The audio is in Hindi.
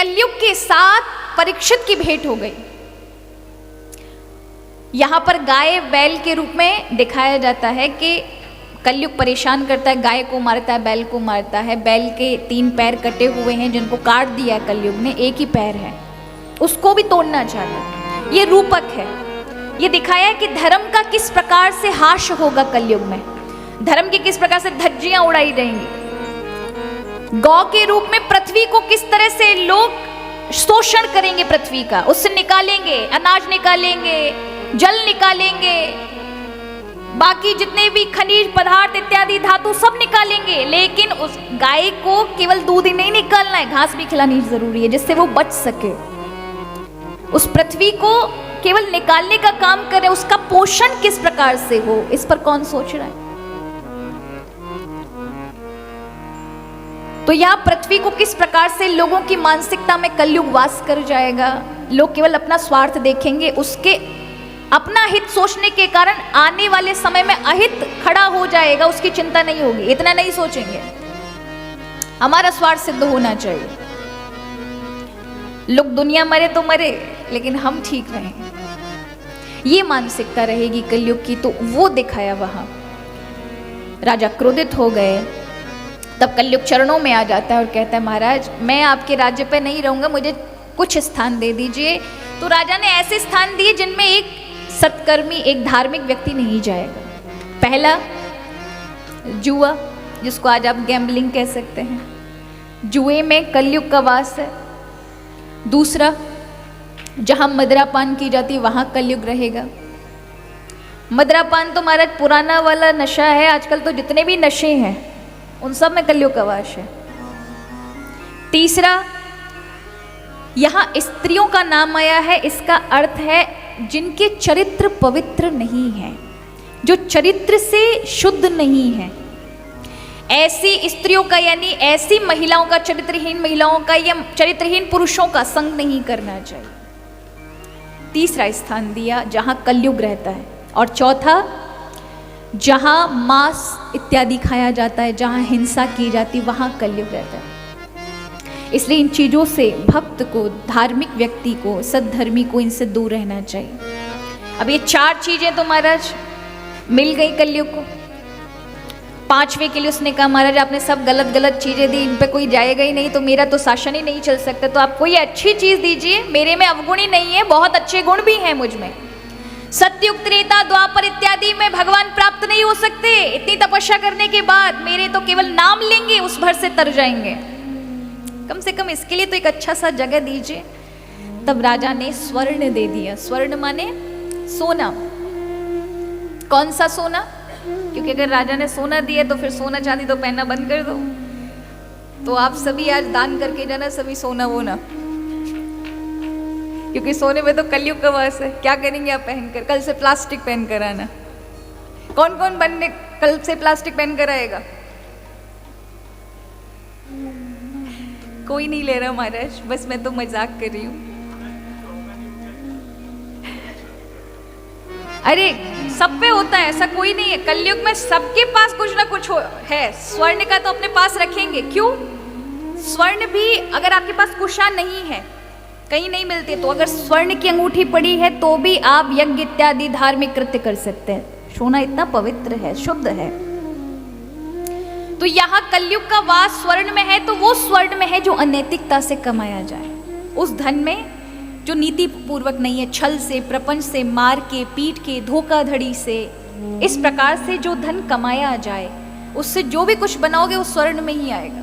कलयुग के साथ परीक्षित की भेंट हो गई। यहां पर गाय बैल के रूप में दिखाया जाता है कि कलयुग परेशान करता है, गाय को मारता है, बैल को मारता है। बैल के 3 पैर कटे हुए हैं जिनको काट दिया कलयुग ने, एक ही पैर है, उसको भी तोड़ना चाहता है। ये रूपक है, ये दिखाया है कि धर्म का किस प्रकार से हाश होगा कलयुग में, धर्म की किस प्रकार से धज्जियां उड़ाई जाएंगी। गौ के रूप में पृथ्वी को किस तरह से लोग शोषण करेंगे, पृथ्वी का, उससे निकालेंगे, अनाज निकालेंगे, जल निकालेंगे, बाकी जितने भी खनिज पदार्थ इत्यादि धातु सब निकालेंगे। लेकिन उस गाय को केवल दूध ही नहीं निकालना है, घास भी खिलानी जरूरी है जिससे वो बच सके। उस पृथ्वी को केवल निकालने का काम करें, उसका पोषण किस प्रकार से हो, इस पर कौन सोच रहा है। तो यह पृथ्वी को किस प्रकार से लोगों की मानसिकता में कलयुग वास कर जाएगा। लोग केवल अपना स्वार्थ देखेंगे, उसके अपना हित सोचने के कारण आने वाले समय में अहित खड़ा हो जाएगा, उसकी चिंता नहीं होगी, इतना नहीं सोचेंगे। हमारा स्वार्थ सिद्ध होना चाहिए, लोग दुनिया मरे तो मरे लेकिन हम ठीक रहें, ये मानसिकता रहेगी कलयुग की। तो वो दिखाया वहां। राजा क्रोधित हो गए, तब कलयुग चरणों में आ जाता है और कहता है, महाराज मैं आपके राज्य पे नहीं रहूंगा, मुझे कुछ स्थान दे दीजिए। तो राजा ने ऐसे स्थान दिए जिनमें एक सत्कर्मी, एक धार्मिक व्यक्ति नहीं जाएगा। पहला जुआ, जिसको आज आप गैम्बलिंग कह सकते हैं, जुए में कलयुग का वास है। दूसरा, जहां मदिरापान की जाती है वहां कलयुग रहेगा। मदिरापान तो महाराज पुराना वाला नशा है, आजकल तो जितने भी नशे हैं उन सब में कलयुग का वास है। तीसरा, यहां स्त्रियों का नाम आया है, इसका अर्थ है जिनके चरित्र पवित्र नहीं है, जो चरित्र से शुद्ध नहीं है, ऐसी स्त्रियों का, यानी ऐसी महिलाओं का, चरित्रहीन महिलाओं का या चरित्रहीन पुरुषों का संग नहीं करना चाहिए। तीसरा स्थान दिया जहां कलयुग रहता है। और चौथा, जहां मांस इत्यादि खाया जाता है, जहां हिंसा की जाती, वहां कलयुग रहता है। इसलिए इन चीजों से भक्त को, धार्मिक व्यक्ति को, सद्धर्मी को इनसे दूर रहना चाहिए। अब ये 4 चीजें तो महाराज मिल गई कलयुग को। 5वें के लिए उसने कहा, महाराज आपने सब गलत गलत चीजें दी, इन पे कोई जाएगा ही नहीं, तो मेरा तो शासन ही नहीं चल सकता, तो आप कोई अच्छी चीज दीजिए। मेरे में अवगुण ही नहीं है, बहुत अच्छे गुण भी हैं मुझ में। सत्युग, त्रेता, द्वापर इत्यादि में भगवान प्राप्त नहीं हो सकते। इतनी तपस्या करने के बाद मेरे तो केवल नाम लेंगे उस भर से तर जाएंगे, कम से कम इसके लिए तो एक अच्छा सा जगह दीजिए। तब राजा ने स्वर्ण दे दिया। स्वर्ण माने सोना। कौन सा सोना? क्योंकि अगर राजा ने सोना दिया तो फिर सोना चांदी तो पहनना बंद कर दो। तो आप सभी आज दान करके जाना, सभी सोना वो ना, क्योंकि सोने में तो कलयुग का वास है। क्या करेंगे आप पहनकर? कल से प्लास्टिक पहन कर आना। कौन कौन बनने कल से प्लास्टिक पहन कर आएगा? कोई नहीं ले रहा महाराज, बस मैं तो मजाक कर रही हूँ। अरे सब पे होता है, ऐसा कोई नहीं है। कलयुग में सबके पास कुछ ना कुछ है। स्वर्ण का तो अपने पास रखेंगे। क्यों? स्वर्ण भी अगर आपके पास कुशान नहीं है, कहीं नहीं मिलती, तो अगर स्वर्ण की अंगूठी पड़ी है तो भी आप यज्ञ इत्यादि धार्मिक कृत्य कर सकते हैं। सोना इतना पवित्र है, शुद्ध है। तो यहाँ कलयुग का वास स्वर्ण में है, तो वो स्वर्ण में है जो अनैतिकता से कमाया जाए, उस धन में जो नीति पूर्वक नहीं है, छल से, प्रपंच से, मार के, पीट के, धोखाधड़ी से, इस प्रकार से जो धन कमाया जाए, उससे जो भी कुछ बनाओगे वो स्वर्ण में ही आएगा।